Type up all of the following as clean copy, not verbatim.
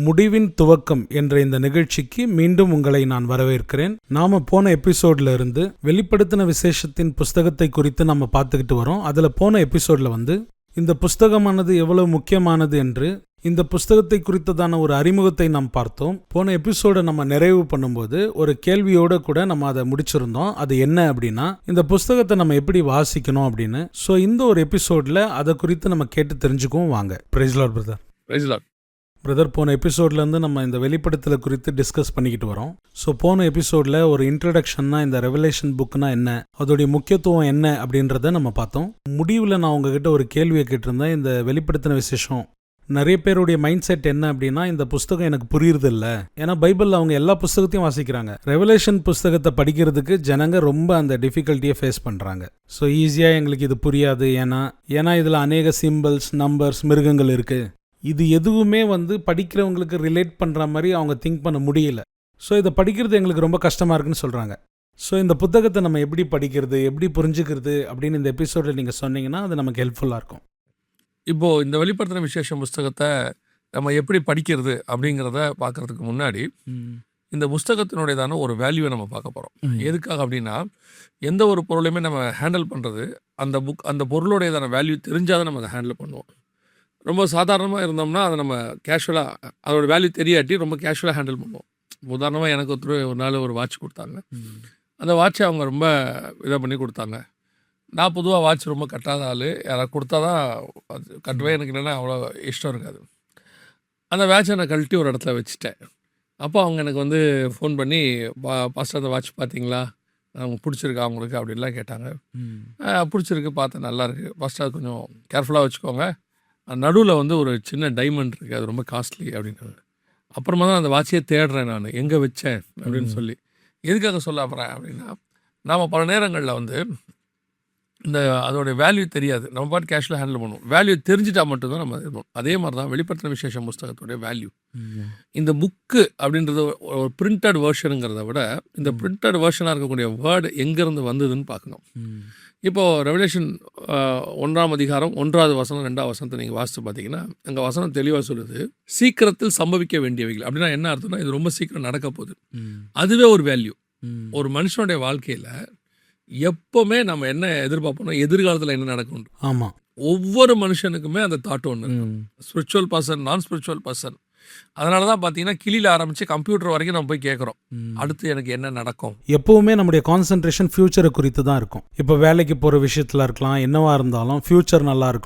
முடிவின் துவக்கம் என்ற இந்த நிகழ்ச்சிக்கு மீண்டும் உங்களை நான் வரவேற்கிறேன். நாம போன எபிசோட்ல இருந்து வெளிப்படுத்தின விசேஷத்தின் புஸ்தகத்தை குறித்து நம்ம பார்த்துக்கிட்டு வரோம். அதுல போன எபிசோட்ல இந்த புஸ்தகமானது எவ்வளவு முக்கியமானது என்று இந்த புஸ்தகத்தை குறித்ததான ஒரு அறிமுகத்தை நாம் பார்த்தோம். போன எபிசோட நம்ம நிறைவு பண்ணும்போது ஒரு கேள்வியோட கூட நம்ம அதை முடிச்சிருந்தோம். அது என்ன அப்படின்னா, இந்த புஸ்தகத்தை நம்ம எப்படி வாசிக்கணும் அப்படின்னு. ஸோ இந்த ஒரு எபிசோட்ல அதை குறித்து நம்ம கேட்டு தெரிஞ்சுக்குவோம். வாங்க. Praise lord brother. Praise lord brother, போன எபிசோட்ல இருந்து நம்ம இந்த வெளிப்படுத்தலை குறித்து டிஸ்கஸ் பண்ணிக்கிட்டு வரோம். ஸோ போன எபிசோட்ல ஒரு இன்ட்ரடக்ஷன்னா இந்த ரெவலேஷன் புக்னா என்ன, அதோடைய முக்கியத்துவம் என்ன அப்படின்றத நம்ம பார்த்தோம். முடிவில் நான் உங்ககிட்ட ஒரு கேள்வியை கேட்டிருந்தேன். இந்த வெளிப்படுத்தின விசேஷம் நிறைய பேருடைய மைண்ட் செட் என்ன அப்படின்னா, இந்த புஸ்தகம் எனக்கு புரியுறது இல்லை. ஏன்னா பைபிளில் அவங்க எல்லா புஸ்தகத்தையும் வாசிக்கிறாங்க. ரெவலேஷன் புஸ்தகத்தை படிக்கிறதுக்கு ஜனங்க ரொம்ப அந்த டிஃபிகல்ட்டியை ஃபேஸ் பண்ணுறாங்க. ஸோ ஈஸியாக எங்களுக்கு இது புரியாது, ஏன்னா இதில் அநேக சிம்பிள்ஸ், நம்பர்ஸ், மிருகங்கள் இருக்குது. இது எதுவுமே படிக்கிறவங்களுக்கு ரிலேட் பண்ணுற மாதிரி அவங்க திங்க் பண்ண முடியல. ஸோ இதை படிக்கிறது எங்களுக்கு ரொம்ப கஷ்டமாக இருக்குன்னு சொல்கிறாங்க. ஸோ இந்த புத்தகத்தை நம்ம எப்படி படிக்கிறது, எப்படி புரிஞ்சுக்கிறது அப்படின்னு இந்த எபிசோடில் நீங்கள் சொன்னீங்கன்னா அது நமக்கு ஹெல்ப்ஃபுல்லாக இருக்கும். இப்போது இந்த வெளிப்படுத்தின விசேஷம் புஸ்தகத்தை நம்ம எப்படி படிக்கிறது அப்படிங்கிறத பார்க்குறதுக்கு முன்னாடி இந்த புஸ்தகத்தினுடையதான ஒரு வேல்யூவை நம்ம பார்க்க போகிறோம். எதுக்காக அப்படின்னா, எந்த ஒரு பொருளையுமே நம்ம ஹேண்டில் பண்ணுறது அந்த பொருளுடையதான வேல்யூ தெரிஞ்சால் தான் நம்ம அதை ஹேண்டில் பண்ணுவோம். ரொம்ப சாதாரணமாக இருந்தோம்னா அதை நம்ம கேஷுவலாக, அதோட வேல்யூ தெரியாட்டி ரொம்ப கேஷுவலாக ஹேண்டில் பண்ணுவோம். உதாரணமாக எனக்கு ஒரு நாள் ஒரு வாட்ச் கொடுத்தாங்க. அந்த வாட்சை அவங்க ரொம்ப இதை பண்ணி கொடுத்தாங்க. நான் பொதுவாக வாட்ச் ரொம்ப கட்டாத ஆள். யாராவது கொடுத்தா தான் அது கட்டுவேன். எனக்கு இல்லைன்னா அவ்வளோ இஷ்டம் இருக்காது. அந்த வாட்சை நான் கழட்டி ஒரு இடத்துல வச்சுட்டேன். அப்போ அவங்க எனக்கு ஃபோன் பண்ணி, பாஸ்டர் அந்த வாட்ச் பார்த்தீங்களா, அவங்க பிடிச்சிருக்கா அவங்களுக்கு அப்படின்லாம் கேட்டாங்க. பிடிச்சிருக்கு, பார்த்தேன், நல்லாயிருக்கு பாஸ்டர், அது கொஞ்சம் கேர்ஃபுல்லாக வச்சுக்கோங்க, நடுவில் ஒரு சின்ன டைமண்ட் இருக்குது, அது ரொம்ப காஸ்ட்லி அப்படின்னாங்க. அப்புறமா தான் அந்த வாட்சையே தேடுறேன் நான், எங்கே வச்சேன் அப்படின்னு சொல்லி. எதுக்காக சொல்ல போகிறேன் அப்படின்னா, நாம் பல நேரங்களில் அதோடைய வேல்யூ தெரியாது, நம்ம பாட்டு கேஷுவலாக ஹேண்டில் பண்ணுவோம். வேல்யூ தெரிஞ்சுட்டா மட்டும்தான் நம்ம இருப்போம். அதே மாதிரி தான் வெளிப்படுத்தின விசேஷம் புஸ்தகத்துடைய வேல்யூ. இந்த புக்கு அப்படின்றது ஒரு பிரிண்டட் வேர்ஷனுங்கிறத விட இந்த பிரிண்டட் வேர்ஷனாக இருக்கக்கூடிய வேர்டு எங்கேருந்து வந்ததுன்னு பார்க்கணும். இப்போது ரெவலேஷன் 1ஆம் அதிகாரம் 1வது வசனம் 2வது வசனத்தை நீங்கள் வாசித்து பார்த்தீங்கன்னா, அங்கே வசனம் தெளிவாக சொல்லுது, சீக்கிரத்தில் சம்பவிக்க வேண்டியவைகள். அப்படின்னா என்ன அர்த்தம்னா, இது ரொம்ப சீக்கிரம் நடக்க போகுது. அதுவே ஒரு வேல்யூ. ஒரு மனுஷனுடைய வாழ்க்கையில் எப்போவுமே நம்ம என்ன எதிர்பார்ப்போம்னா, எதிர்காலத்தில் என்ன நடக்கும். ஆமாம், ஒவ்வொரு மனுஷனுக்குமே அந்த தாட் ஒன்று, ஸ்பிரிச்சுவல் பர்சன், நான் ஸ்பிரிச்சுவல் பர்சன். அதனால தான் பார்த்தீங்கன்னா, கிளியில் ஆரம்பித்து கம்ப்யூட்டர் வரைக்கும் நம்ம போய் கேட்குறோம், அடுத்து எனக்கு என்ன நடக்கும். எப்போவுமே நம்முடைய கான்சன்ட்ரேஷன் ஃபியூச்சரை குறித்து தான் இருக்கும். இப்போ வேலைக்கு போகிற விஷயத்தில் இருக்கலாம், என்னவா இருந்தாலும் ஃபியூச்சர் நல்லா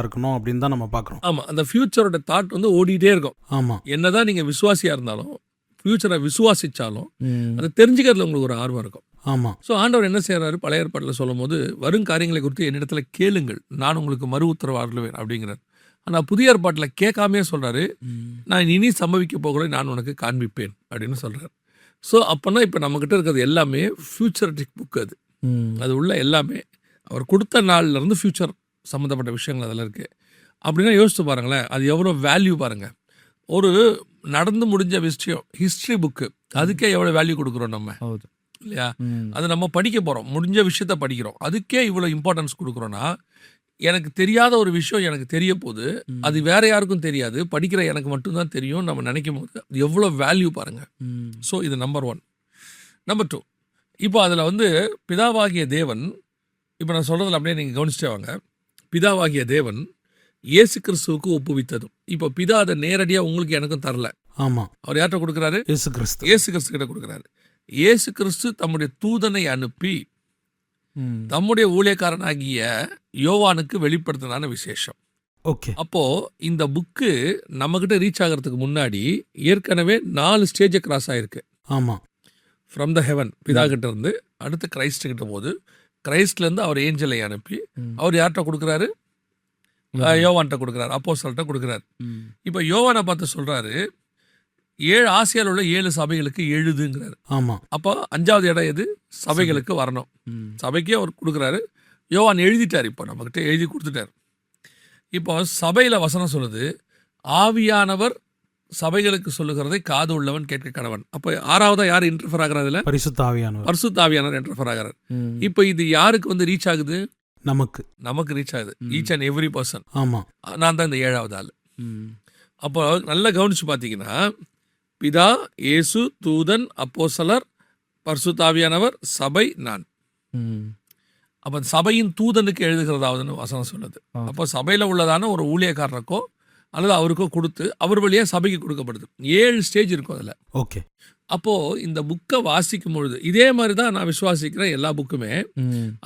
இருக்கணும் அப்படின்னு தான் நம்ம பார்க்குறோம். ஆமாம், அந்த ஃபியூச்சரோட தாட் ஓடிட்டே இருக்கும். ஆமாம், என்னதான் நீங்கள் விசுவாசியாக இருந்தாலும், ஃபியூச்சரை விசுவாசித்தாலும் அதை தெரிஞ்சுக்கிறதுல உங்களுக்கு ஒரு ஆர்வம் இருக்கும். ஆமாம். ஸோ ஆண்டவர் என்ன செய்கிறாரு, பழைய ஏற்பாட்டில் சொல்லும் போது, வரும் காரியங்களை குறித்து என்னிடத்துல கேளுங்கள், நான் உங்களுக்கு மறு உத்தரவு அருளுவேன் அப்படிங்கிறார். ஆனால் புதிய ஏற்பாட்டில் கேட்காமே சொல்கிறாரு, நான் இனி சம்பவிக்க போகிறேன், நான் உனக்கு காண்பிப்பேன் அப்படின்னு சொல்கிறார். ஸோ அப்போனா இப்போ நம்மக்கிட்ட இருக்கிறது எல்லாமே ஃபியூச்சரிட்டிக் புக். அது உள்ள எல்லாமே அவர் கொடுத்த நாள்லேருந்து ஃபியூச்சர் சம்மந்தப்பட்ட விஷயங்கள் அதில் இருக்குது. அப்படின்னா யோசித்து பாருங்களேன், அது எவ்வளோ வேல்யூ பாருங்கள். ஒரு நடந்து முடிஞ்ச விஷயம், ஹிஸ்ட்ரி புக்கு, அதுக்கே எவ்வளோ வேல்யூ கொடுக்குறோம் நம்ம, இல்லையா? அது நம்ம படிக்க போகிறோம், முடிஞ்ச விஷயத்த படிக்கிறோம், அதுக்கே இவ்வளோ இம்பார்ட்டன்ஸ் கொடுக்குறோன்னா, எனக்கு தெரியாத ஒரு விஷயம் எனக்கு தெரிய போகுது, அது வேற யாருக்கும் தெரியாது, படிக்கிற எனக்கு மட்டும்தான் தெரியும் நம்ம நினைக்கும் போது அது எவ்வளோ வேல்யூ பாருங்கள். ஸோ இது நம்பர் 1. நம்பர் 2, இப்போ அதில் பிதாவாகிய தேவன், இப்போ நான் சொல்கிறதில் அப்படியே நீங்கள் கவனிச்சிட்டே வாங்க. பிதாவாகிய தேவன் இயேசு கிறிஸ்துவுக்கு ஒப்புவித்ததும், இப்போ பிதா அதை நேரடியாக உங்களுக்கு எனக்கும் தரல. ஆமாம், அவர் யார்கிட்ட கொடுக்குறாரு? இயேசு கிறிஸ்து கிட்ட கொடுக்குறாரு. இயேசு கிறிஸ்து தம்முடைய தூதனை அனுப்பி தம்முடைய ஊழியக்காரனாகிய யோவானுக்கு வெளிப்படுத்தினான விசேஷம். ஓகே. அப்போ இந்த புக்கு நம்மகிட்ட ரீச் ஆகிறதுக்கு முன்னாடி ஏற்கனவே 4 ஸ்டேஜை கிராஸ் ஆயிருக்கு. ஆமாம், ஃப்ரம் த ஹெவன், பிதா கிட்ட இருந்து அடுத்து கிரைஸ்ட் கிட்ட போது, கிரைஸ்ட்லேருந்து அவர் ஏஞ்சலை அனுப்பி அவர் யார்கிட்ட கொடுக்குறாரு? யோவான்கிட்ட கொடுக்குறாரு, அப்போஸ்தலர்கிட்ட கொடுக்குறாரு. இப்போ யோவானை பார்த்து சொல்கிறாரு, 7 ஆசியாவில் உள்ள 7 சபைகளுக்கு எழுதுங்கிறாரு. ஆமாம். அப்போ 5வது இடம் எது? சபைகளுக்கு வரணும். சபைக்கே அவர் கொடுக்குறாரு. யோவான் எழுதிட்டார், இப்போ நம்மகிட்ட எழுதி கொடுத்துட்டார். இப்போ சபையில் வசனம் சொல்லுது, ஆவியானவர் சபைகளுக்கு சொல்லுகிறதை காது உள்ளவன் கேட்க கடவன். அப்போ 6வதா யார் இன்டர்ஃபர் ஆகிறார்? பரிசுத்த ஆவியானவர் இன்டர்ஃபர் ஆகிறார். இப்போ இது யாருக்கு ரீச் ஆகுது? நமக்கு ரீச் ஆகுது. Each and every person. ஆமாம், நான் தான் இந்த 7வது ஆள். அப்போ நல்லா கவனிச்சு பார்த்தீங்கன்னா, பிதா, இயேசு, தூதன், அப்போஸ்தலர், பரிசுத்தாவியானவர், சபை, நான். அப்போ சபையின் தூதனுக்கு எழுதுகிறதாவதுன்னு வசனம் சொல்லுது. அப்போ சபையில் உள்ளதான ஒரு ஊழியக்காரருக்கோ அல்லது அவருக்கோ கொடுத்து அவர் வழியாக சபைக்கு கொடுக்கப்படுது. 7 ஸ்டேஜ் இருக்கும் அதில். ஓகே. அப்போது இந்த புக்கை வாசிக்கும் பொழுது இதே மாதிரி தான் நான் விசுவாசிக்கிறேன் எல்லா புக்குமே.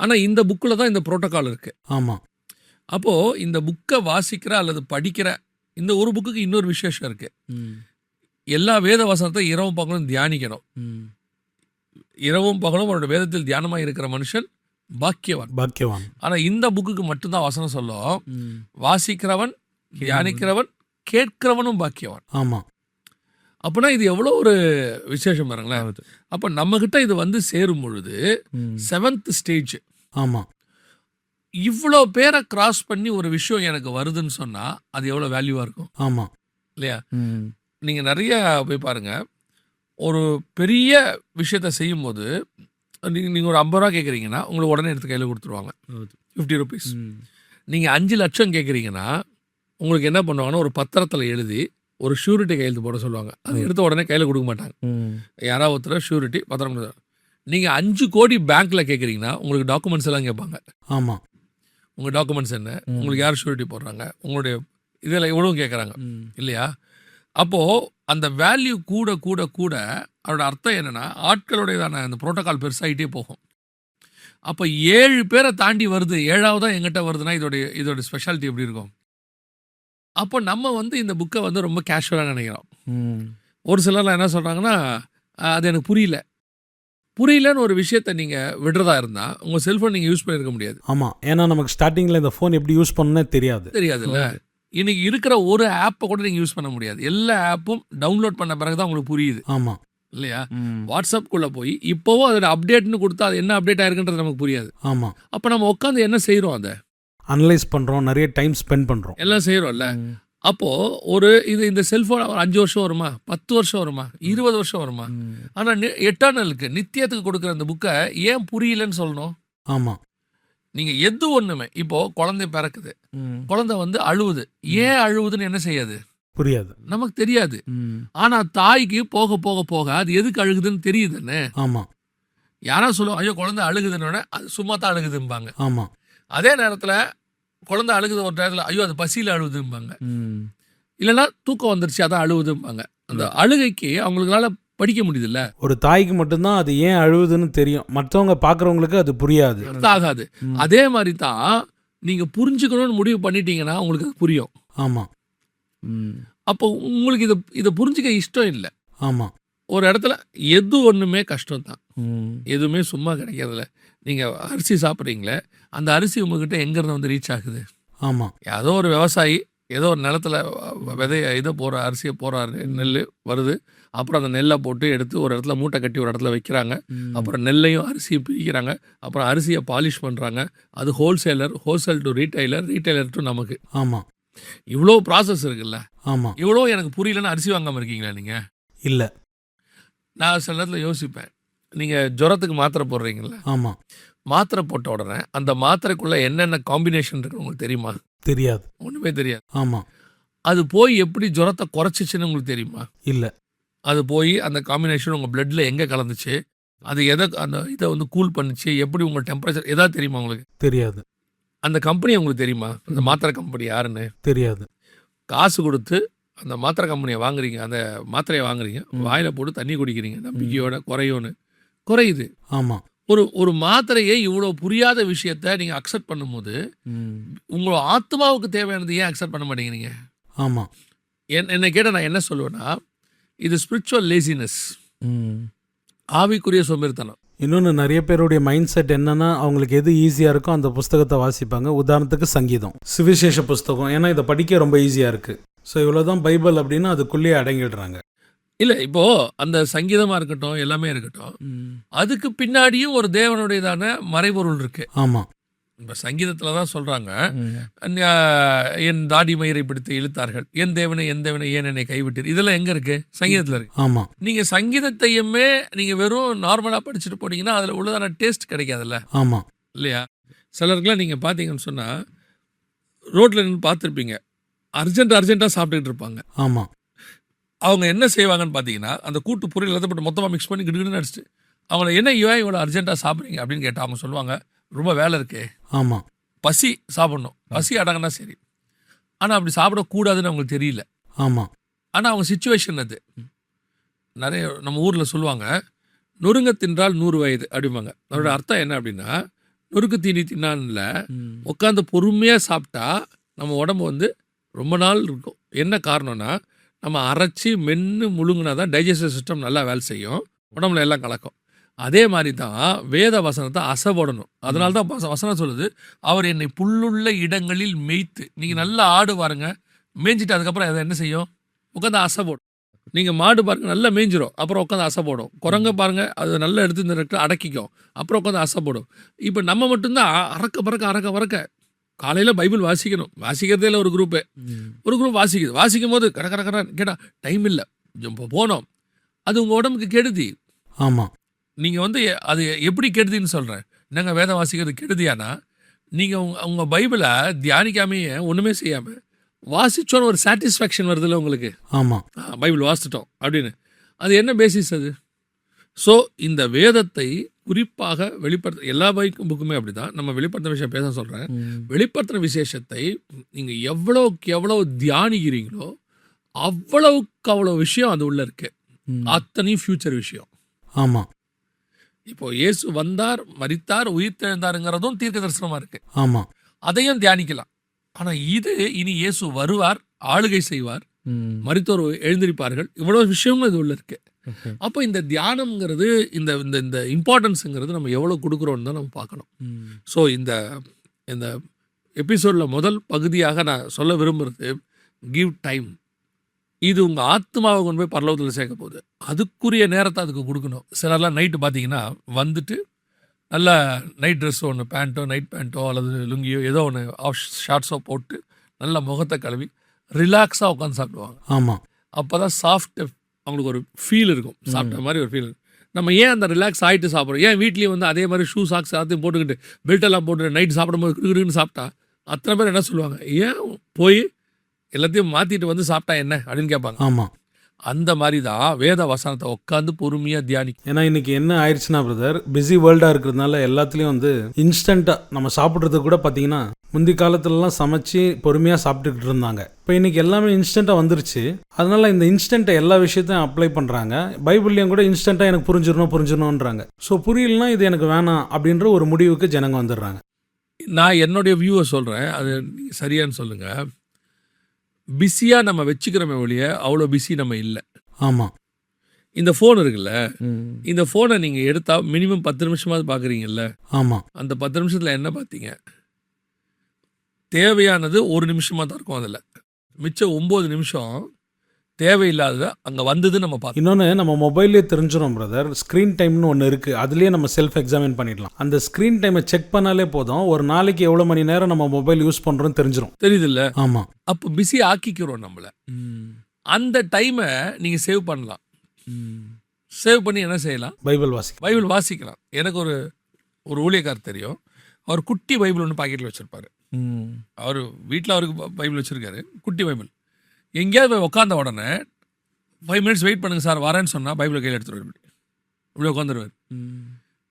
ஆனால் இந்த புக்கில் தான் இந்த புரோட்டோகால் இருக்குது. ஆமாம். அப்போது இந்த புக்கை வாசிக்கிற அல்லது படிக்கிற இந்த ஒரு புக்குக்கு இன்னொரு விசேஷம் இருக்குது. எல்லா வேத வசனத்தை இரவும் பகலும் தியானிக்கணும். இரவும் பகலும் அவரோட வேதத்தில் தியானமாக இருக்கிற மனுஷன் பாக்கியவான். ஆனால் இந்த புக்குக்கு மட்டும்தான் வசனம் சொல்லும், வாசிக்கிறவன், தியானிக்கிறவன், கேட்கிறவனும் பாக்கியவான். ஆமாம். அப்படின்னா இது எவ்வளோ ஒரு விசேஷம் பாருங்களேன். அப்போ நம்மக்கிட்ட இது வந்து சேரும் பொழுது 7th ஸ்டேஜ். ஆமாம். இவ்வளோ பேரை கிராஸ் பண்ணி ஒரு விஷயம் எனக்கு வருதுன்னு சொன்னால் அது எவ்வளோ வேல்யூவாக இருக்கும். ஆமாம். இல்லையா? நீங்கள் நிறைய போய் பாருங்கள், ஒரு பெரிய விஷயத்த செய்யும்போது நீங்கள் ஒரு 50 ரூபா கேட்குறீங்கன்னா உங்களுக்கு உடனே எடுத்து கையில் கொடுத்துருவாங்க, 50 rupees. நீங்கள் 5 லட்சம் கேட்குறீங்கன்னா உங்களுக்கு என்ன பண்ணுவாங்கன்னா ஒரு பத்திரத்தில் எழுதி ஒரு ஷூரிட்டி கையெழுத்து போட சொல்லுவாங்க. அதை எடுத்து உடனே கையில் கொடுக்க மாட்டாங்க. யாராவது ஒருத்தர் ஷூரிட்டி பத்திரம் கொடுத்தாங்க. நீங்கள் 5 கோடி பேங்க்கில் கேட்குறீங்கன்னா உங்களுக்கு டாக்குமெண்ட்ஸ் எல்லாம் கேட்பாங்க. ஆமாம். உங்கள் டாக்குமெண்ட்ஸ் என்ன, உங்களுக்கு யார் ஷூரிட்டி போடுறாங்க, உங்களுடைய இதில் இவ்வளவும் கேட்குறாங்க இல்லையா? அப்போது அந்த வேல்யூ கூட கூட கூட அதோட அர்த்தம் என்னென்னா ஆட்களுடையதான அந்த புரோட்டோகால் பெருசாகிட்டே போகும். அப்போ 7 பேரை தாண்டி வருது, 7ஆவதாக எங்கிட்ட வருதுன்னா இதோட ஸ்பெஷாலிட்டி எப்படி இருக்கும்? அப்போ நம்ம வந்து இந்த புக்கை வந்து ரொம்ப கேஷுவலாக நினைக்கிறோம். ஒரு சிலர்லாம் என்ன சொல்கிறாங்கன்னா, அது எனக்கு புரியலன்னு ஒரு விஷயத்தை நீங்கள் விடுறதா இருந்தால் உங்கள் செல்ஃபோன் நீங்கள் யூஸ் பண்ணியிருக்க முடியாது. ஆமாம். ஏன்னா நமக்கு ஸ்டார்டிங்கில் இந்த ஃபோன் எப்படி யூஸ் பண்ணணும்னே தெரியாதுல்ல. இன்னைக்கு இருக்கிற ஒரு ஆப்பை கூட நீங்கள் யூஸ் பண்ண முடியாது. எல்லா ஆப்பும் டவுன்லோட் பண்ண பிறகு தான் உங்களுக்கு புரியுது. ஆமாம். இல்லையா? வாட்ஸ்அப்குள்ளே போய் இப்போவும் அதோட அப்டேட்னு கொடுத்தா அது என்ன அப்டேட் ஆயிருக்குன்றது நமக்கு புரியாது. ஆமாம். அப்போ நம்ம உட்காந்து என்ன செய்கிறோம், அதை அனலைஸ் பண்ணுறோம், நிறைய டைம் ஸ்பெண்ட் பண்ணுறோம், எல்லாம் செய்கிறோம்ல. அப்போது இந்த செல்ஃபோன் 5 வருஷம் வருமா, 10 வருஷம் வருமா, 20 வருஷம் வருமா? ஆனால் எட்டர்னலுக்கு நித்தியத்துக்கு கொடுக்குற அந்த புக்கை ஏன் புரியலன்னு சொல்லணும்? ஆமாம். நீங்கள் எது ஒன்றுமே இப்போது குழந்தை பிறக்குது, குழந்தை வந்து அழுவுது, ஏன் அழுவுதுன்னு என்ன செய்யாது, புரியாது, நமக்கு தெரியாது. ஆனால் தாய்க்கு போக போக போக அது எதுக்கு அழுகுதுன்னு தெரியுதுன்னு. ஆமாம். யாராவது சொல்லுவோம், ஐயோ குழந்தை அழுகுதுன்னு, அது சும்மா தான் அழுகுதும்பாங்க. ஆமாம். அதே நேரத்தில் குழந்தை அழுகுது ஒரு நேரத்தில், ஐயோ அது பசியில் அழுகுதும்பாங்க. இல்லைன்னா தூக்கம் வந்துருச்சு அதான் அழுகுதும்பாங்க. அந்த அழுகைக்கு அவங்களுக்குனால படிக்க முடியுதுல்ல. ஒரு தாய்க்கு மட்டும்தான் அது ஏன் அழுகுதுன்னு தெரியும், மற்றவங்க பார்க்குறவங்களுக்கு அது புரியாது, ஆகாது. அதே மாதிரி தான் நீங்கள் புரிஞ்சுக்கணும்னு முடிவு பண்ணிட்டீங்கன்னா உங்களுக்கு அது புரியும். ஆமாம். அப்போ உங்களுக்கு இதை புரிஞ்சுக்க இஷ்டம் இல்லை. ஆமாம். ஒரு இடத்துல எது ஒன்றுமே கஷ்டம்தான், எதுவுமே சும்மா கிடைக்கிறதில்ல. நீங்கள் அரிசி சாப்பிட்றீங்களே, அந்த அரிசி உங்ககிட்ட எங்கேருந்து வந்து ரீச் ஆகுது? ஆமாம். ஏதோ ஒரு விவசாயி ஏதோ ஒரு நிலத்தில் இதை போகிற அரிசியை போகிறாரு, நெல் வருது, அப்புறம் அந்த நெல்லை போட்டு எடுத்து ஒரு இடத்துல மூட்டை கட்டி ஒரு இடத்துல வைக்கிறாங்க, அப்புறம் நெல்லையும் அரிசியை பிரிக்கிறாங்க, அப்புறம் அரிசியை பாலிஷ் பண்ணுறாங்க, அது ஹோல்சேல் டு ரீட்டைலர் டு நமக்கு. ஆமாம். இவ்வளோ ப்ராசஸ் இருக்குல்ல. ஆமாம். இவ்வளோ எனக்கு புரியலன்னு அரிசி வாங்காமல் இருக்கீங்களா நீங்கள்? இல்லை. நான் சில நேரத்தில் யோசிப்பேன், நீங்கள் ஜுரத்துக்கு மாத்திரை போடுறீங்களா? ஆமாம். மாத்திரை போட்ட உடனே அந்த மாத்திரைக்குள்ளே என்னென்ன காம்பினேஷன் இருக்கு உங்களுக்கு தெரியுமா? தெரியாது. ஒன்றுமே தெரியாது. ஆமாம். அது போய் எப்படி ஜுரத்தை குறைச்சிச்சுன்னு உங்களுக்கு தெரியுமா? இல்லை. அது போய் அந்த காம்பினேஷன் உங்கள் பிளட்டில் எங்கே கலந்துச்சு, அது இதை வந்து கூல் பண்ணிச்சு, எப்படி உங்கள் டெம்பரேச்சர் எதாவது தெரியுமா உங்களுக்கு? தெரியாது. அந்த கம்பெனி உங்களுக்கு தெரியுமா? அந்த மாத்திரை கம்பெனி யாருன்னு தெரியாது. காசு கொடுத்து அந்த மாத்திரை கம்பெனியை வாங்குறீங்க, அந்த மாத்திரையை வாங்குறீங்க, வாயில் போட்டு தண்ணி குடிக்கிறீங்க, நம்பிக்கையோட குறையுது. ஆமாம். ஒரு மாத்திரையை இவ்வளோ புரியாத விஷயத்த நீங்கள் அக்செப்ட் பண்ணும்போது உங்களோட ஆத்மாவுக்கு தேவையானது ஏன் அக்செப்ட் பண்ண மாட்டேங்கிறீங்க? ஆமாம். என்னை கேட்டால் நான் என்ன சொல்லுவேன்னா, இது ஸ்பிரிச்சுவல் லேசினஸ், ஆவிக்குரிய சோம்பேறித்தனம். இன்னொன்று, நிறைய பேருடைய மைண்ட் செட் என்னன்னா, அவங்களுக்கு எது ஈஸியாக இருக்கோ அந்த புஸ்தகத்தை வாசிப்பாங்க. உதாரணத்துக்கு சங்கீதம், சுவிசேஷ புஸ்தகம், ஏன்னா இதை படிக்க ரொம்ப ஈஸியாக இருக்குது, ஸோ இவ்வளோதான் பைபிள் அப்படின்னு அதுக்குள்ளேயே அடங்கிடுறாங்க. இல்லை, இப்போது அந்த சங்கீதமாக இருக்கட்டும், எல்லாமே இருக்கட்டும், அதுக்கு பின்னாடியும் ஒரு தேவனுடையதான மறைபொருள் இருக்கு. ஆமாம். இப்போ சங்கீதத்தில் தான் சொல்கிறாங்க, என் தாடி மயிரை பிடித்து இழுத்தார்கள், என் தேவனை ஏன் என்னை கைவிட்டீர். இதெல்லாம் எங்கே இருக்குது? சங்கீதத்தில் இருக்கு. ஆமாம். நீங்கள் சங்கீதத்தையுமே நீங்கள் வெறும் நார்மலாக படிச்சுட்டு போனீங்கன்னா அதில் உள்ளதான டேஸ்ட் கிடைக்காதுல்ல. ஆமாம். இல்லையா? சிலருக்குலாம் நீங்கள் பார்த்தீங்கன்னு சொன்னால் ரோட்டில் நின்று பார்த்துருப்பீங்க, அர்ஜென்ட்டாக சாப்பிட்டுக்கிட்டு இருப்பாங்க. ஆமா அவங்க என்ன செய்வாங்கன்னு பார்த்தீங்கன்னா, அந்த கூட்டு பொரியல் எல்லாத்தையும் போட்டு மொத்தமாக மிக்ஸ் பண்ணி கிடுகிடுன்னு அடிச்சுட்டு, அவங்கள என்ன ஏன் இவ்வளோ அர்ஜென்ட்டாக சாப்பிட்றீங்க அப்படின்னு கேட்டால் அவங்க சொல்லுவாங்க, ரொம்ப வேலை இருக்கே, ஆமா பசி சாப்பிடணும், பசி அடங்கினா சரி. ஆனால் அப்படி சாப்பிடக்கூடாதுன்னு அவங்களுக்கு தெரியல. ஆமா ஆனால் அவங்க சுச்சுவேஷன் அது. நிறைய நம்ம ஊரில் சொல்லுவாங்க, நொறுங்க தின்றால் 100 வயது அப்படிம்பாங்க. அதோட அர்த்தம் என்ன அப்படின்னா, நொறுக்கு தீனி தின்னான்ல உட்காந்து பொறுமையாக சாப்பிட்டா நம்ம உடம்பு வந்து ரொம்ப நாள் இருக்கும். என்ன காரணம்னா, நம்ம அரைச்சி மென்று முழுங்கினா தான் டைஜஸ்டிவ் சிஸ்டம் நல்லா வேலை செய்யும், உடம்புல எல்லாம் கலக்கும். அதே மாதிரி தான் வேத வசனத்தை அசைபோடணும். அதனால தான் வசனம் சொல்லுது, அவர் என்னை புல்லுள்ள இடங்களில் மேய்த்து. நீங்கள் நல்லா ஆடு பாருங்க, மேய்ஞ்சிட்டு அதுக்கப்புறம் அதை என்ன செய்யும், உட்காந்து அசை போடும். நீங்கள் மாடு பாருங்க, நல்லா மேய்ஞ்சிரும், அப்புறம் உட்காந்து அசை போடும். குரங்க பாருங்க, அது நல்லா எடுத்து இந்த இடத்துல அடக்கிக்கும், அப்புறம் உட்காந்து அசை போடும். இப்போ நம்ம மட்டும்தான் அறக்க பறக்க. காலையில் பைபிள் வாசிக்கணும், வாசிக்கிறதே இல்லை ஒரு குரூப்பு வாசிக்கும் போது கர கேட்டால் டைம் இல்லை, போனோம். அது உங்கள் உடம்புக்கு கெடுதி. ஆமாம் நீங்கள் வந்து அது எப்படி கெடுதின்னு சொல்கிறேன். என்னங்க வேதம் வாசிக்கிறது கெடுதியானா, நீங்கள் உங்கள் பைபிளை தியானிக்காமையே ஒன்றுமே செய்யாமல் வாசிச்சோன்னு ஒரு சாட்டிஸ்ஃபேக்ஷன் வருதுல்ல உங்களுக்கு. ஆமாம் பைபிள் வாசிச்சிட்டோம் அப்படின்னு. அது என்ன பேசிஸ் அது? ஸோ இந்த வேதத்தை குறிப்பாக வெளிப்படுத்த எல்லா புக்குமே அப்படி தான். நம்ம வெளிப்படுத்தின விஷயம் பேச சொல்கிறேன். வெளிப்படுத்தின விசேஷத்தை நீங்கள் எவ்வளோக்கு எவ்வளோ தியானிக்கிறீங்களோ அவ்வளவுக்கு அவ்வளோ விஷயம் அது உள்ள இருக்கு. அத்தனையும் ஃபியூச்சர் விஷயம். ஆமாம் இப்போ இயேசு வந்தார், மரித்தார், உயிர் தெழுந்தாருங்கிறதும் தீர்க்க தரிசனமாக இருக்கு. ஆமாம் அதையும் தியானிக்கலாம். ஆனால் இது இனி இயேசு வருவார், ஆளுகை செய்வார், மரித்தோர் எழுந்திருப்பார்கள், இவ்வளோ விஷயங்களும் இது உள்ள இருக்கு. அப்போ இந்த தியானம்ங்கிறது இந்த இந்த இம்பார்ட்டன்ஸுங்கிறது நம்ம எவ்வளோ கொடுக்குறோன்னு தான் நம்ம பார்க்கணும். ஸோ இந்த இந்த எபிசோடில் முதல் பகுதியாக நான் சொல்ல விரும்புகிறது, கிவ் டைம். இது உங்கள் ஆத்மாவை கொண்டு போய் பரலோகத்தில் சேர்க்க போகுது. அதுக்குரிய நேரத்தை அதுக்கு கொடுக்கணும். சிலர்லாம் நைட்டு பார்த்தீங்கன்னா வந்துட்டு நல்லா நைட் ட்ரெஸ் ஒன்று, பேண்ட்டோ நைட் பேண்ட்டோ அல்லது லுங்கியோ ஏதோ ஒன்று ஆஃப் ஷார்ட்ஸோ போட்டு நல்லா முகத்தை கழுவி ரிலாக்ஸாக உட்காந்து சாப்பிடுவாங்க. ஆமாம் அப்போ தான் சாஃப்ட் அவங்களுக்கு ஒரு ஃபீல் இருக்கும், சாப்பிட்ட மாதிரி ஒரு ஃபீல் இருக்கும். நம்ம ஏன் அந்த ரிலாக்ஸ் ஆகிட்டு சாப்பிட்றோம்? ஏன் வீட்லேயும் வந்து அதே மாதிரி ஷூ சாக்ஸ் எல்லாத்தையும் போட்டுக்கிட்டு பெல்ட்டெல்லாம் போட்டு நைட் சாப்பிடும்போது கிடுகிடுன்னு சாப்பிட்டா அத்தனை பேர் என்ன சொல்லுவாங்க, ஏன் போய் எல்லாத்தையும் மாற்றிட்டு வந்து சாப்பிட்டா என்ன அப்படின்னு கேட்பாங்க. ஆமாம் அந்த மாதிரி தான் வேத வசனத்தை உட்காந்து பொறுமையாக தியானிக்கும். ஏன்னா இன்னைக்கு என்ன ஆயிடுச்சுன்னா பிரதர், பிஸி வேர்ல்டாக இருக்கிறதுனால எல்லாத்துலேயும் வந்து இன்ஸ்டண்ட்டாக நம்ம சாப்பிட்றது கூட பார்த்தீங்கன்னா முந்தி காலத்துலலாம் சமைச்சு பொறுமையாக சாப்பிட்டுக்கிட்டு இருந்தாங்க. இப்போ இன்னைக்கு எல்லாமே இன்ஸ்டண்ட்டாக வந்துருச்சு. அதனால இந்த இன்ஸ்டண்ட்டை எல்லா விஷயத்தையும் அப்ளை பண்ணுறாங்க. பைபிள்லையும் கூட இன்ஸ்டண்ட்டாக எனக்கு புரிஞ்சிடணுன்றாங்க. ஸோ புரியலனா இது எனக்கு வேணாம் அப்படின்ற ஒரு முடிவுக்கு ஜனங்க வந்துடுறாங்க. நான் என்னுடைய வியூவை சொல்கிறேன், அது சரியான்னு சொல்லுங்கள். பிஸியாக நம்ம வச்சுக்கிறோமே ஒழிய அவ்வளோ பிஸி நம்ம இல்லை. ஆமாம் இந்த ஃபோன் இருக்குல்ல, இந்த ஃபோனை நீங்கள் எடுத்தால் மினிமம் 10 நிமிஷமாவது பார்க்குறீங்கல்ல. ஆமாம் அந்த 10 நிமிஷத்தில் என்ன பார்த்தீங்க? தேவையானது 1 நிமிஷமாக தான் இருக்கும். அதில் மிச்சம் 9 நிமிஷம் தேவையில்லாதது அங்கே வந்தது நம்ம பார்த்தோம். இன்னொன்று நம்ம மொபைல்லே தெரிஞ்சிடும் பிரதர், ஸ்க்ரீன் டைம்னு ஒன்று இருக்குது. அதுலேயே நம்ம செல்ஃப் எக்ஸாமின் பண்ணிடலாம். அந்த ஸ்க்ரீன் டைமை செக் பண்ணாலே போதும், ஒரு நாளைக்கு எவ்வளோ மணி நேரம் நம்ம மொபைல் யூஸ் பண்ணுறோன்னு தெரிஞ்சிடும். தெரியுதுல்ல? ஆமாம். அப்போ பிஸி ஆக்கிக்கிறோம் நம்மளை. அந்த டைமை நீங்கள் சேவ் பண்ணலாம். சேவ் பண்ணி என்ன செய்யலாம்? பைபிள் வாசிக்கலாம். எனக்கு ஒரு ஊழியக்கார் தெரியும். அவர் குட்டி பைபிள் ஒன்று பாக்கெட்டில் வச்சுருப்பார். அவர் வீட்டில் அவருக்கு பைபிள் வச்சுருக்காரு, குட்டி பைபிள். எங்கேயாவது போய் உட்காந்த உடனே 5 மினிட்ஸ் வெயிட் பண்ணுங்க சார் வரேன்னு சொன்னால் பைபிளை கையில் எடுத்துருவார். இப்படி உட்காந்துருவார்.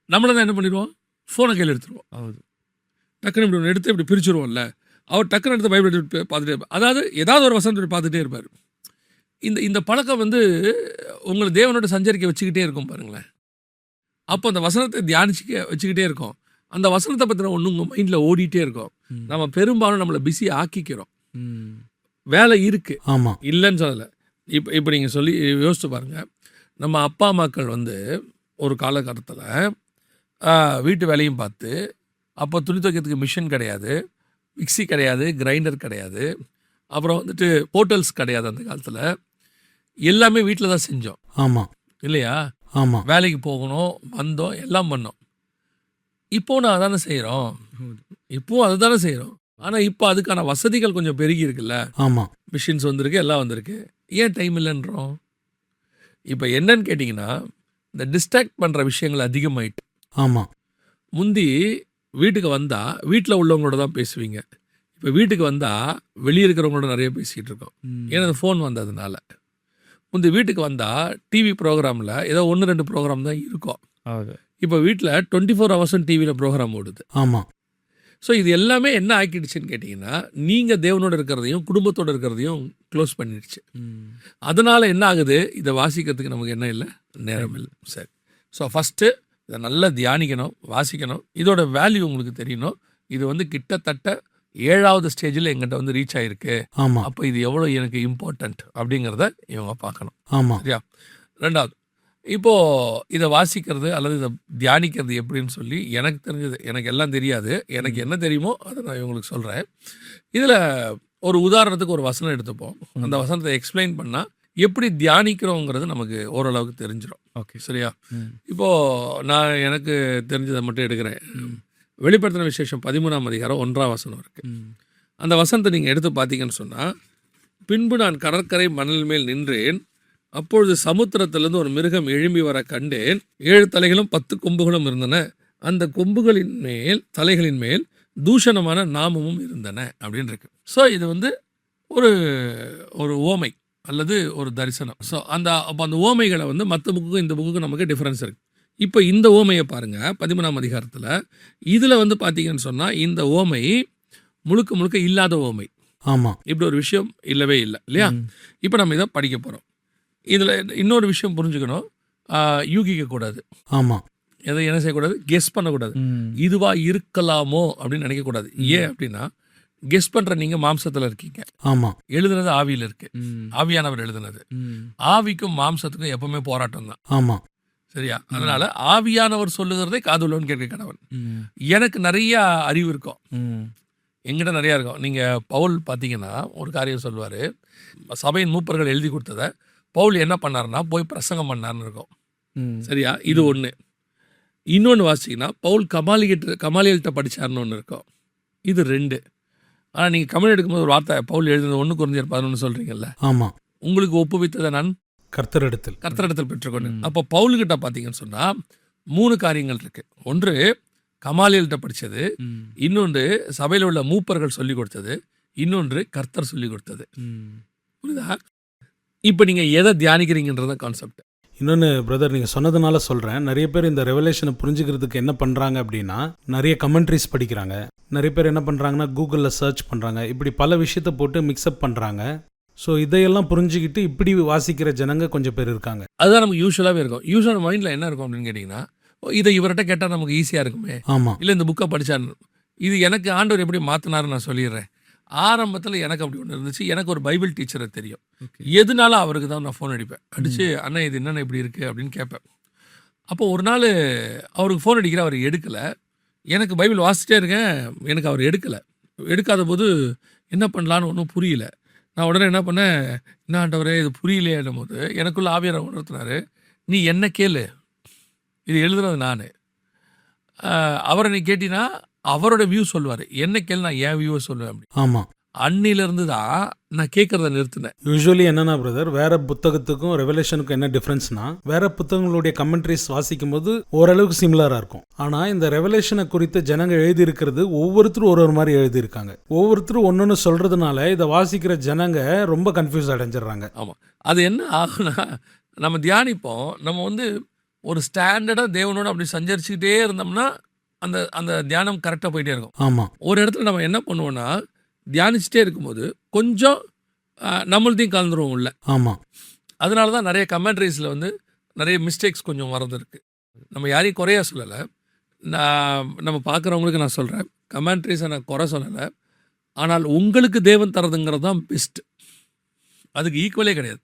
நம்மள தான் என்ன பண்ணிடுவோம், ஃபோனை கையில் எடுத்துருவோம். டக்குன்னு இப்படி ஒன்று எடுத்து இப்படி பிரிச்சுருவோம்ல, அவர் டக்குன்னு எடுத்து பைபிள் எடுத்து பார்த்துட்டே இருப்பார். அதாவது ஏதாவது ஒரு வசனத்தை பார்த்துட்டே இருப்பார். இந்த பழக்கம் வந்து உங்களை தேவனோட சஞ்சரிக்க வச்சுக்கிட்டே இருக்கும் பாருங்களேன். அப்போ அந்த வசனத்தை தியானிச்சுக்க வச்சுக்கிட்டே இருக்கும். அந்த வசனத்தை பற்றின ஒன்று உங்கள் மைண்டில் ஓடிட்டே இருக்கும். நம்ம பெரும்பாலும் நம்மளை பிஸி ஆக்கிக்கிறோம். வேலை இருக்கு, ஆமாம், இல்லைன்னு சொல்லலை. இப்போ நீங்கள் சொல்லி யோசிச்சு பாருங்கள். நம்ம அப்பா அம்மாக்கள் வந்து ஒரு காலகட்டத்தில் வீட்டு வேலையும் பார்த்து, அப்போ துணி துவைக்கிறதுக்கு மிஷின் கிடையாது, மிக்சி கிடையாது, கிரைண்டர் கிடையாது, அப்புறம் வந்துட்டு ஹோட்டல்ஸ் கிடையாது. அந்த காலத்தில் எல்லாமே வீட்டில் தான் செஞ்சோம். ஆமாம் இல்லையா? ஆமாம். வேலைக்கு போகணும், வந்தோம், எல்லாம் பண்ணோம். இப்போது நான் அதானே செய்கிறோம். இப்போவும் அதுதானே செய்கிறோம். ஆனால் இப்போ அதுக்கான வசதிகள் கொஞ்சம் பெருகி இருக்குல்ல. ஆமாம், மிஷின்ஸ் வந்திருக்கு, எல்லாம் வந்திருக்கு. ஏன் டைம் இல்லைன்றோம்? இப்போ என்னன்னு கேட்டிங்கன்னா, இந்த டிஸ்ட்ராக்ட் பண்ணுற விஷயங்கள் அதிகமாயிட்டு. ஆமாம். முந்தி வீட்டுக்கு வந்தால் வீட்டில் உள்ளவங்களோட தான் பேசுவீங்க. இப்போ வீட்டுக்கு வந்தால் வெளியே இருக்கிறவங்களோட நிறைய பேசிகிட்டு இருக்கோம். ஏன்னா அந்த ஃபோன் வந்ததுனால. முந்தைய வீட்டுக்கு வந்தால் டிவி ப்ரோக்ராமில் ஏதோ 1-2 ப்ரோக்ராம் தான் இருக்கும். இப்போ வீட்டில் 24 ஹவர்ஸும் டிவியில் ப்ரோக்ராம் ஓடுது. ஆமாம். ஸோ இது எல்லாமே என்ன ஆக்கிடுச்சுன்னு கேட்டிங்கன்னா, நீங்கள் தேவனோட இருக்கிறதையும் குடும்பத்தோடு இருக்கிறதையும் க்ளோஸ் பண்ணிடுச்சு. அதனால் என்ன ஆகுது, இதை வாசிக்கிறதுக்கு நமக்கு என்ன இல்லை, நேரம் இல்லை. சரி, ஸோ ஃபஸ்ட்டு இதை நல்லா தியானிக்கணும், வாசிக்கணும், இதோட வேல்யூ உங்களுக்கு தெரியணும். இது வந்து கிட்டத்தட்ட 7வது ஸ்டேஜில் எங்கிட்ட ரீச் ஆகிருக்கு. ஆமாம். அப்போ இது எவ்வளோ எனக்கு இம்பார்ட்டண்ட் அப்படிங்கிறத இவங்க பார்க்கணும். ஆமாம். சரியா? 2வது, இப்போது இதை வாசிக்கிறது அல்லது இதை தியானிக்கிறது எப்படின்னு சொல்லி எனக்கு தெரிஞ்சது, எனக்கு எல்லாம் தெரியாது, எனக்கு என்ன தெரியுமோ அதை நான் இவங்களுக்கு சொல்கிறேன். இதில் ஒரு உதாரணத்துக்கு ஒரு வசனம் எடுத்துப்போம். அந்த வசனத்தை எக்ஸ்பிளைன் பண்ணால் எப்படி தியானிக்கிறோங்கிறது நமக்கு ஓரளவுக்கு தெரிஞ்சிடும். ஓகே, சரியா? இப்போது நான் எனக்கு தெரிஞ்சதை மட்டும் எடுக்கிறேன். வெளிப்படுத்தின விசேஷம் 13ஆம் அதிகாரம் 1ஆம் வசனம் இருக்குது. அந்த வசனத்தை நீங்கள் எடுத்து பார்த்தீங்கன்னு சொன்னால், பின்பு நான் கடற்கரை மணல் மேல் நின்றேன், அப்பொழுது சமுத்திரத்திலிருந்து ஒரு மிருகம் எழும்பி வர கண்டேன். 7 தலைகளும் 10 கொம்புகளும் இருந்தன. அந்த கொம்புகளின் மேல், தலைகளின் மேல் தூஷணமான நாமமும் இருந்தன அப்படின்னு இருக்கு. ஸோ இது ஒரு ஒரு ஓமை அல்லது ஒரு தரிசனம். ஸோ அப்போ அந்த ஓமைகளை மற்ற புக்குக்கும் இந்த புக்குக்கும் நமக்கு டிஃப்ரென்ஸ் இருக்குது. இப்போ இந்த ஓமையை பாருங்கள், 13ஆம் அதிகாரத்தில். இதில் பார்த்தீங்கன்னு சொன்னால் இந்த ஓமை முழுக்க முழுக்க இல்லாத ஓமை. ஆமாம். இப்படி ஒரு விஷயம் இல்லவே இல்லை, இல்லையா? இப்போ நம்ம இதை படிக்க போகிறோம். இதில் இன்னொரு விஷயம் புரிஞ்சுக்கணும், யூகிக்கக்கூடாது. ஆமாம். எதை என்ன செய்யக்கூடாது, கெஸ் பண்ணக்கூடாது. இதுவா இருக்கலாமோ அப்படின்னு நினைக்கக்கூடாது. ஏன் அப்படின்னா, கெஸ் பண்ணுற நீங்கள் மாம்சத்தில் இருக்கீங்க. ஆமாம். எழுதுனது ஆவியில் இருக்கு, ஆவியானவர் எழுதுனது. ஆவிக்கும் மாம்சத்துக்கும் எப்பவுமே போராட்டம் தான். ஆமாம். சரியா? அதனால ஆவியானவர் சொல்லுகிறதை காதுள்ளவன் கேட்க கடவன். எனக்கு நிறைய அறிவு இருக்கும், எங்கிட்ட நிறையா இருக்கும். நீங்கள் பவுல் பார்த்தீங்கன்னா ஒரு காரியம் சொல்லுவார், சபையின் மூப்பர்கள் எழுதி கொடுத்ததை பவுல் என்ன பண்ணார்னா போய் பிரசங்கம் பண்ணார்னு இருக்கும். சரியா? இது ஒன்று. இன்னொன்று வாசிங்கன்னா பவுல் கமாலியல்கிட்ட படித்தார்னு ஒன்று இருக்கும். இது 2. ஆனால் நீங்கள் கமெண்ட் எடுக்கும்போது ஒரு வார்த்தை, பவுல் எழுதுனது 1 கொரிந்தியர் 11 சொல்கிறீங்கல்ல. ஆமாம். உங்களுக்கு ஒப்புவித்ததை நான் கர்த்தரிடத்தில் பெற்றுக்கொண்டு. அப்போ பவுல்கிட்ட பார்த்தீங்கன்னு சொன்னால் 3 காரியங்கள் இருக்குது. ஒன்று கமாலியல்கிட்ட படித்தது, இன்னொன்று சபையில் உள்ள மூப்பர்கள் சொல்லிக் கொடுத்தது, இன்னொன்று கர்த்தர் சொல்லிக் கொடுத்தது. புரியுதா? இப்போ நீங்கள் எதை தியானிக்கிறீங்கன்றத கான்செப்ட். இன்னொன்று பிரதர், நீங்கள் சொன்னதுனால சொல்கிறேன், நிறைய பேர் இந்த ரெவலேஷனை புரிஞ்சுக்கிறதுக்கு என்ன பண்ணுறாங்க அப்படின்னா, நிறைய கமெண்ட்ரிஸ் படிக்கிறாங்க. நிறைய பேர் என்ன பண்ணுறாங்கன்னா கூகுளில் சர்ச் பண்ணுறாங்க. இப்படி பல விஷயத்தை போட்டு மிக்ஸ்அப் பண்ணுறாங்க. ஸோ இதையெல்லாம் புரிஞ்சுக்கிட்டு இப்படி வாசிக்கிற ஜனங்க கொஞ்சம் பேர் இருக்காங்க. அதுதான் நமக்கு யூஸ்வலாகவே இருக்கும். யூஸ்வலாக மைண்டில் என்ன இருக்கும் அப்படின்னு கேட்டிங்கன்னா, இதை இவர்கிட்ட கேட்டால் நமக்கு ஈஸியாக இருக்குமே, ஆமாம், இல்லை இந்த புக்கை படித்தார். இது எனக்கு ஆண்டவர் எப்படி மாற்றினாருன்னு நான் சொல்லிடுறேன். ஆரம்பத்தில் எனக்கு அப்படி ஒன்று இருந்துச்சு. எனக்கு ஒரு பைபிள் டீச்சரை தெரியும். எதுனாலும் அவருக்கு தான் நான் ஃபோன் அடித்து அண்ணா இது என்னென்ன இப்படி இருக்குது அப்படின்னு கேட்பேன். அப்போ ஒரு நாள் அவருக்கு ஃபோன் அடிக்கிற, அவர் எடுக்கலை. எனக்கு பைபிள் வாசிச்சிட்டே இருக்கேன், எனக்கு அவர் எடுக்காத போது என்ன பண்ணலான்னு ஒன்றும் புரியல. நான் உடனே என்ன பண்ணேன், என்ன ஆண்டவரே இது புரியலையேன்னும் போது எனக்குள்ள ஆவியாரை உணர்த்தினார், நீ என்ன கேளு, இது எழுதுனது நான். அவரை நீ கேட்டினா அவரோட வியூ சொல்லுவார், என்ன கேளு நான் என் வியூவை சொல்லுவேன் அப்படி. ஆமாம். அன்னிலிருந்து தான் நான் கேட்குறத நிறுத்தினேன். யூஸ்வலி என்னன்னா பிரதர், வேற புத்தகத்துக்கும் ரெவலேஷனுக்கும் என்ன டிஃப்ரென்ஸ்னா, வேற புத்தகங்களுடைய கமெண்ட்ரிஸ் வாசிக்கும் போது ஓரளவுக்கு சிமிலராக இருக்கும். ஆனால் இந்த ரெவலேஷனை குறித்து ஜனங்க எழுதியிருக்கிறது ஒவ்வொருத்தரும் ஒரு மாதிரி எழுதியிருக்காங்க. ஒவ்வொருத்தரும் ஒன்னொன்று சொல்றதுனால இதை வாசிக்கிற ஜனங்க ரொம்ப கன்ஃபியூஸ் அடைஞ்சிடறாங்க. ஆமாம். அது என்ன ஆகுனா, நம்ம தியானிப்போம், நம்ம ஒரு ஸ்டாண்டர்டாக தேவனோட அப்படி சஞ்சரிச்சுக்கிட்டே இருந்தோம்னா அந்த அந்த தியானம் கரெக்டாக போயிட்டே இருக்கும். ஆமாம். ஒரு இடத்துல நம்ம என்ன பண்ணுவோம்னா, தியானிச்சுட்டே இருக்கும்போது கொஞ்சம் நம்மளதையும் கலந்துருவோம் உள்ள. ஆமாம். அதனால தான் நிறைய கமெண்ட்ரிஸில் நிறைய மிஸ்டேக்ஸ் கொஞ்சம் வரது. நம்ம யாரையும் குறையா சொல்லலை, நம்ம பார்க்குறவங்களுக்கு நான் சொல்கிறேன், கமெண்ட்ரிஸை நான் குறை சொல்லலை. ஆனால் உங்களுக்கு தேவன் தரதுங்கிறது தான் பெஸ்ட், அதுக்கு ஈக்குவலே கிடையாது.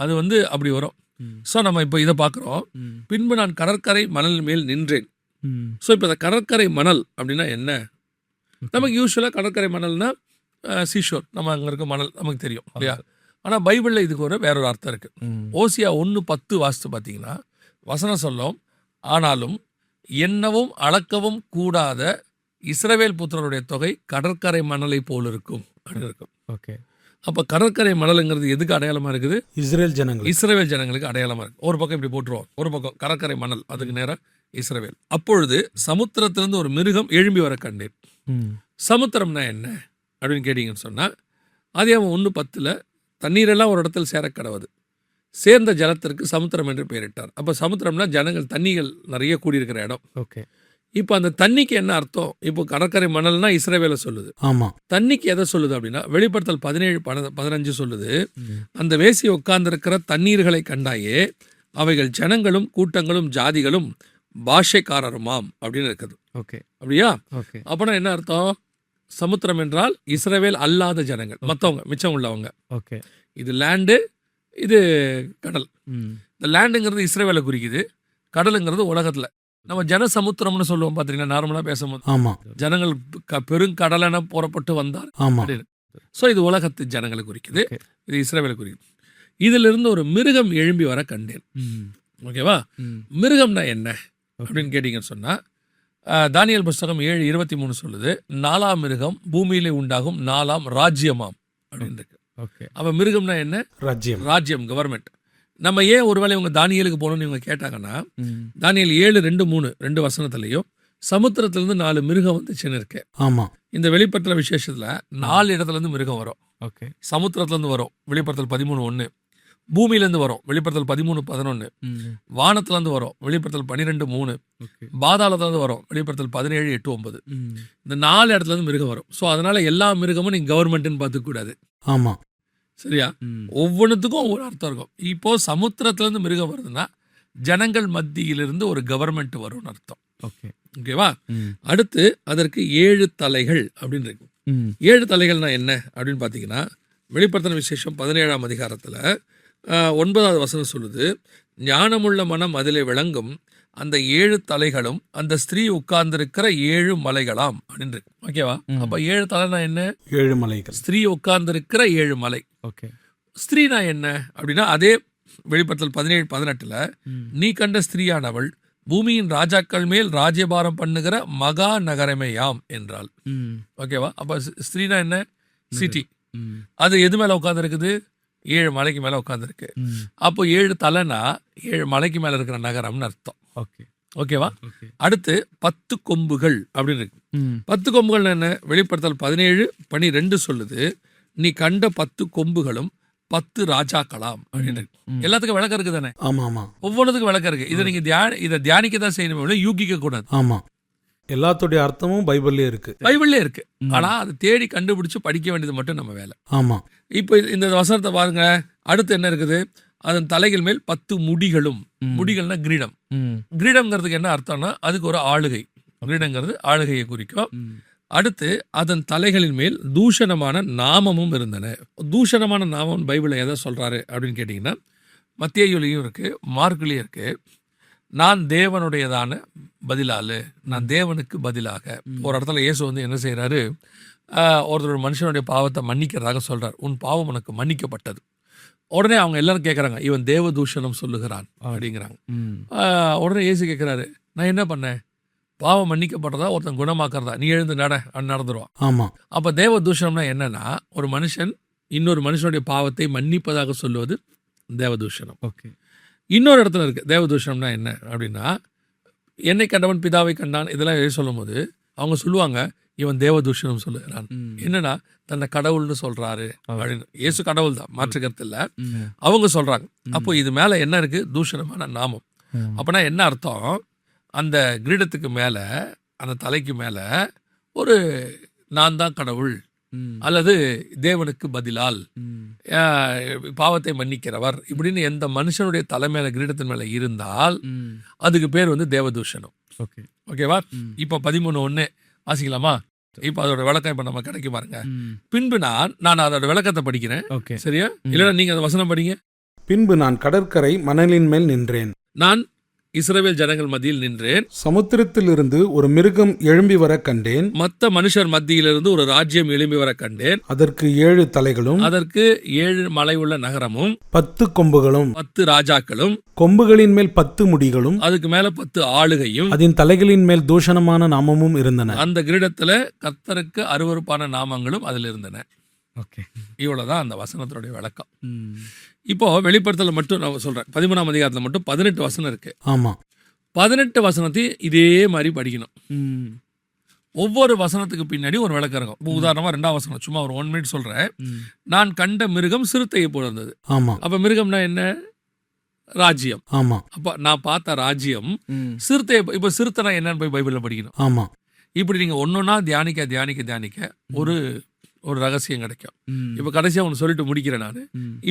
அது அப்படி வரும். ஸோ நம்ம இப்போ இதை பார்க்குறோம், பின்பு நான் கடற்கரை மணல் மேல் நின்றேன். ஸோ இப்போ இந்த கடற்கரை மணல் அப்படின்னா என்ன? நமக்கு யூஸ்வலாக கடற்கரை மணல்னா சீஷோர், நம்ம அங்கே இருக்க மணல் நமக்கு தெரியும் இல்லையா? ஆனால் பைபிளில் இதுக்கு வேற ஒரு அர்த்தம் இருக்குது. ஓசியா 1:10 வாசித்து பார்த்தீங்கன்னா வசனம் சொல்லும், ஆனாலும் எண்ணவும் அளக்கவும் கூடாத இஸ்ரவேல் புத்திரருடைய தொகை கடற்கரை மணலை போல் இருக்கும் அப்படின்னு இருக்கும். ஓகே. அப்போ கடற்கரை மணலுங்கிறது எதுக்கு அடையாளமாக இருக்குது? இஸ்ரேல் ஜனங்களுக்கு அடையாளமாக இருக்குது. ஒரு பக்கம் இப்படி போட்டுருவோம், ஒரு பக்கம் கடற்கரை மணல், அதுக்கு நேராக இஸ்ரவேல். அப்பொழுது சமுத்திரத்திலிருந்து ஒரு மிருகம் எழும்பி வர கண்டேன். சமுத்திரம்னா என்ன? அப்படின்னு கேட்டிங்கன்னு சொன்னால் ஆதியாகமம் 1:10 தண்ணீரெல்லாம் ஒரு இடத்தில் சேர கடவுது, சேர்ந்த ஜலத்திற்கு சமுத்திரம் என்று பெயரிட்டார். அப்போ சமுத்திரம்னா ஜனங்கள் தண்ணிகள் நிறைய கூடியிருக்கிற இடம். ஓகே. இப்போ அந்த தண்ணிக்கு என்ன அர்த்தம்? இப்போ கடற்கரை மணல்னா இஸ்ரவேலை சொல்லுது. ஆமாம். தண்ணிக்கு எதை சொல்லுது அப்படின்னா வெளிப்படுத்தல் 17:15 சொல்லுது, அந்த வேசி உட்கார்ந்திருக்கிற தண்ணீர்களை கண்டாயே அவைகள் ஜனங்களும் கூட்டங்களும் ஜாதிகளும் பாஷைக்காரருமாம் அப்படின்னு இருக்குது. ஓகே. அப்படியா? ஓகே. அப்போனா என்ன அர்த்தம்? சமுத்திரம் என்றால் இஸ்ரவேல் அல்லாத ஜனங்கள், மற்றவங்க, மிச்சம் உள்ளவங்க. ஓகே. இது லேண்டு, இது கடல். இந்த லேண்டுங்கிறது இஸ்ரவேலை குறிக்குது, கடலுங்கிறது உலகத்தில். நம்ம ஜனசமுத்திரம்னு சொல்லுவோம் பார்த்தீங்கன்னா நார்மலாக பேசும்போது. ஆமாம். ஜனங்கள் பெருங்கடலென புறப்பட்டு வந்தார் ஆமாம். அப்படின்னு. ஸோ இது உலகத்து ஜனங்களை குறிக்குது, இது இஸ்ரவேலை குறிக்குது. இதிலிருந்து ஒரு மிருகம் எழும்பி வர கண்டேன். ஓகேவா? மிருகம்னா என்ன அப்படின்னு கேட்டிங்கன்னு சொன்னால் தானியேல் புஸ்தகம் 7:23 சொல்லுது, 4ஆம் மிருகம் பூமியிலே உண்டாகும் 4ஆம் ராஜ்யமாம் அப்படின்னு இருக்கு. ஓகே. அப்போ மிருகம்னா என்ன? ராஜ்யம். ராஜ்யம், கவர்மெண்ட். நம்ம ஏன் ஒருவேளை இவங்க தானியேலுக்கு போகணும்னு இவங்க கேட்டாங்கன்னா, தானியேல் 7:2-3 2 வசனத்துலையும் சமுத்திரத்திலிருந்து 4 மிருகம் வந்துச்சுன்னு இருக்கு. ஆமாம். இந்த வெளிப்படுத்தல விசேஷத்தில் 4 இடத்துலேருந்து மிருகம் வரும். ஓகே. சமுத்திரத்துலேருந்து வரும், வெளிப்படுத்தல் 13:1. பூமியிலேருந்து வரும், வெளிப்படுத்தல் 13:11. வானத்துலேருந்து வரும், வெளிப்படுத்தல் 12:3. பாதாளத்துலேருந்து வரும், வெளிப்படுத்தல் 17:8-9. இந்த 4 இடத்துலேருந்து மிருகம் வரும். ஸோ அதனால எல்லா மிருகமும் நீங்கள் கவர்மெண்ட்டுன்னு பார்த்துக்கூடாது. ஆமாம். சரியா? ஒவ்வொன்றுத்துக்கும் ஒவ்வொரு அர்த்தம் இருக்கும். இப்போ சமுத்திரத்திலேருந்து மிருகம் வருதுன்னா ஜனங்கள் மத்தியிலிருந்து ஒரு கவர்மெண்ட் வரும்னு அர்த்தம். ஓகே. ஓகேவா? அடுத்து அதற்கு 7 தலைகள் அப்படின்னு இருக்கு. 7 தலைகள்னா என்ன அப்படின்னு பார்த்தீங்கன்னா வெளிப்படுத்தின விசேஷம் 17ஆம் அதிகாரத்தில் 9வது வசனம் சொல்லுது, ஞானமுள்ள மனம் அதிலே விளங்கும், அந்த 7 தலைகளும் அந்த ஸ்திரீ உட்கார்ந்திருக்கிற 7 மலைகளாம் அப்படின்னு இருக்கு. ஓகேவா? அப்ப 7 தலைனா என்ன? 7 மலைகள். ஸ்திரீ உட்கார்ந்திருக்கிற 7 மலை. ஓகே. ஸ்திரீனா என்ன அப்படின்னா அதே வெளிப்படுத்தல் 17:18 நீ கண்ட ஸ்திரீயானவள் பூமியின் ராஜாக்கள் மேல் ராஜ்யபாரம் பண்ணுகிற மகா நகரமேயாம் என்றாள். ஓகேவா? அப்ப ஸ்திரீனா என்ன? சிட்டி. அது எது மேல உட்கார்ந்து இருக்குது? 7 மலைக்கு மேல உட்காந்துருக்கு. அப்போ 7 தலைனா 7 மலைக்கு மேல இருக்கிற நகரம்னு அர்த்தம். ஓகே. ஓகேவா? அடுத்து 10 கொம்புகள் அப்படின்னு இருக்கு. 10 கொம்புகள் என்ன? வெளிப்படுத்தல் 17:12 சொல்லுது, நீ கண்ட 10 கொம்புகளும் 10 ராஜாக்களாம் அப்படின்னு இருக்கு. எல்லாத்துக்கும் விளக்கம் இருக்கு தானே? ஆமா ஆமா. ஒவ்வொன்றுத்துக்கும் விளக்கம் இருக்கு. இதை நீங்க இதை தியானிக்க தான் செய்யணும், யூகிக்க கூடாது. ஆமா. எல்லாத்துடைய அர்த்தமும் பைபிள்லயே இருக்கு. பைபிள்லயே இருக்கு. ஆனா அதை தேடி கண்டுபிடிச்சு படிக்க வேண்டியது மட்டும் நம்ம வேலை. ஆமா. இப்போ இந்த வசனத்தை பாருங்க. அடுத்து என்ன இருக்குது? அதன் தலைகள் மேல் 10 முடிகளும். முடிகள்னா கிரீடம். கிரீடம்ங்கிறதுக்கு என்ன அர்த்தம்னா அதுக்கு ஒரு ஆளுகை. கிரீடங்கிறது ஆளுகையை குறிக்கும். அடுத்து அதன் தலைகளின் மேல் தூஷணமான நாமமும் இருந்தன. தூஷணமான நாமம் பைபிளில் எதை சொல்றாரு அப்படின்னு கேட்டிங்கன்னா மத்தேயுலையும் இருக்கு, மார்க்குலையும் இருக்கு. நான் தேவனுடையதான பதிலாளு, நான் தேவனுக்கு பதிலாக. ஒரு இடத்துல இயேசு வந்து என்ன செய்யறாரு? ஒருத்தர் மனுஷனுடைய பாவத்தை மன்னிக்கிறதாக சொல்றார். உன் பாவம் உனக்கு மன்னிக்கப்பட்டது. உடனே அவங்க எல்லாரும் கேட்குறாங்க, இவன் தேவ தூஷணம் சொல்லுகிறான் அப்படிங்கிறாங்க. உடனே இயேசு கேட்குறாரு, நான் என்ன பண்ணேன்? பாவம் மன்னிக்கப்படுறதா ஒருத்தன் குணமாக்குறதா? நீ எழுந்து நடந்துருவான். ஆமா. அப்ப தேவ தூஷணம்னா என்னன்னா ஒரு மனுஷன் இன்னொரு மனுஷனுடைய பாவத்தை மன்னிப்பதாக சொல்லுவது தேவதூஷணம். ஓகே. இன்னொரு இடத்துல இருக்கு தேவதூஷணம்னா என்ன அப்படின்னா, என்னை கண்டவன் பிதாவை கண்டான் இதெல்லாம் எழுதி சொல்லும் போது அவங்க சொல்லுவாங்க, இவன் தேவதூஷணம் சொல்லுகிறான். என்னன்னா தன்னை கடவுள்னு சொல்றாரு அப்படின்னு. இயேசு கடவுள் தான், மாற்று கருத்து இல்லை. அவங்க சொல்றாங்க. அப்போ இது மேல என்ன இருக்கு? தூஷணமான நாமம். அப்பனா என்ன அர்த்தம்? அந்த கிரீடத்துக்கு மேல, அந்த தலைக்கு மேல ஒரு நான் தான் கடவுள் அல்லது தேவனுக்கு பதிலால் பாவத்தை மன்னிக்கிறவர் இப்படின்னு எந்த மனுஷனுடைய தலை மேல கிரீடத்தின் மேல இருந்தால் அதுக்கு பேர் வந்து தேவதூஷணம். ஓகேவா? இப்ப 13:1 வாசிக்கலாமா? இப்ப அதோட விளக்கம் இப்ப நம்ம கிடைக்க பாருங்க. பின்பு நான் அதோட விளக்கத்தை படிக்கிறேன். சரியா? இல்லைன்னா நீங்க அந்த வசனம் படிங்க. பின்பு நான் கடற்கரை மணலின் மேல் நின்றேன். நான் இஸ்ரவேல் ஜனங்கள் மத்தியில் நின்றேன். சமுத்திரத்திலிருந்து ஒரு மிருகம் எழும்பி வர கண்டேன். மற்ற மனுஷர் மத்தியிலிருந்து ஒரு ராஜ்யம் எழும்பி வர கண்டேன். அதற்கு 7 தலைகளும், அதற்கு 7 மலை உள்ள நகரமும், 10 கொம்புகளும், 10 ராஜாக்களும், கொம்புகளின் மேல் 10 முடிகளும், அதுக்கு மேல 10 ஆளுகையும், அதன் தலைகளின் மேல் தூஷணமான நாமமும் இருந்தன. அந்த கிரீடத்துல கர்த்தருக்கு அருவருப்பான நாமங்களும் அதில் இருந்தன. இவ்வளவுதான் அந்த வசனத்தினுடைய விளக்கம். இப்போ வெளிப்படுத்தல மட்டும் நான் சொல்றேன். 13ஆம் அதிகாரத்துல மட்டும் 18 வசனம் இருக்கு. ஆமா. 18 வசனத்தையும் இதே மாதிரி படிக்கணும். ஒவ்வொரு வசனத்துக்கு பின்னாடி ஒரு விளக்கம் இருக்கும். இப்போ உதாரணமா 2ஆம் வசனம் சும்மா ஒரு 1 மினிட் சொல்றேன். நான் கண்ட மிருகம் சிறுத்தையை போல இருந்தது. ஆமா அப்ப மிருகம்னா என்ன? ராஜ்யம். ஆமா அப்ப நான் பார்த்த ராஜ்யம் சிறுத்தையை. இப்ப சிறுத்தைனா என்னன்னு போய் பைபிள்ல படிக்கணும். ஆமா இப்படி நீங்க ஒன்னொன்னா தியானிக்க தியானிக்க தியானிக்க ஒரு ஒரு ரகசியம் கிடைக்கும். இப்ப கடைசியா ஒன்று சொல்லிட்டு முடிக்கிறேன் நான்.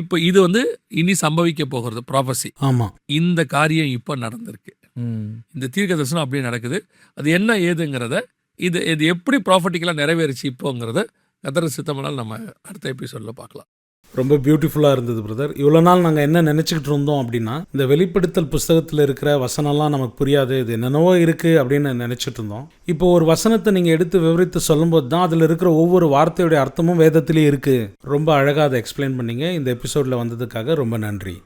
இப்ப இது இனி சம்பவிக்க போகிறது ப்ராபசி. ஆமா இந்த காரியம் இப்ப நடந்திருக்கு. இந்த தீர்க்க தரிசனம் அப்படியே நடக்குது. அது என்ன ஏதுங்கிறத இது எப்படி ப்ராஃபட்டிக்கலா நிறைவேறிச்சு இப்போங்கிறத கர்த்தர் சித்தமானால் நம்ம அடுத்த எபிசோட்ல பார்க்கலாம். ரொம்ப பியூட்டிஃபுல்லாக இருந்தது பிரதர். இவ்வளோ நாள் நாங்கள் என்ன நினச்சிக்கிட்டு இருந்தோம் அப்படின்னா, இந்த வெளிப்படுத்தல் புஸ்தகத்தில் இருக்கிற வசனம்லாம் நமக்கு புரியாது, இது என்னென்னவோ இருக்குது அப்படின்னு நினச்சிட்டு இருந்தோம். இப்போ ஒரு வசனத்தை நீங்கள் எடுத்து விவரித்து சொல்லும்போது தான் அதில் இருக்கிற ஒவ்வொரு வார்த்தையுடைய அர்த்தமும் வேதத்திலேயே இருக்குது. ரொம்ப அழகாக அதை எக்ஸ்பிளைன் பண்ணீங்க. இந்த எபிசோடில் வந்ததுக்காக ரொம்ப நன்றி.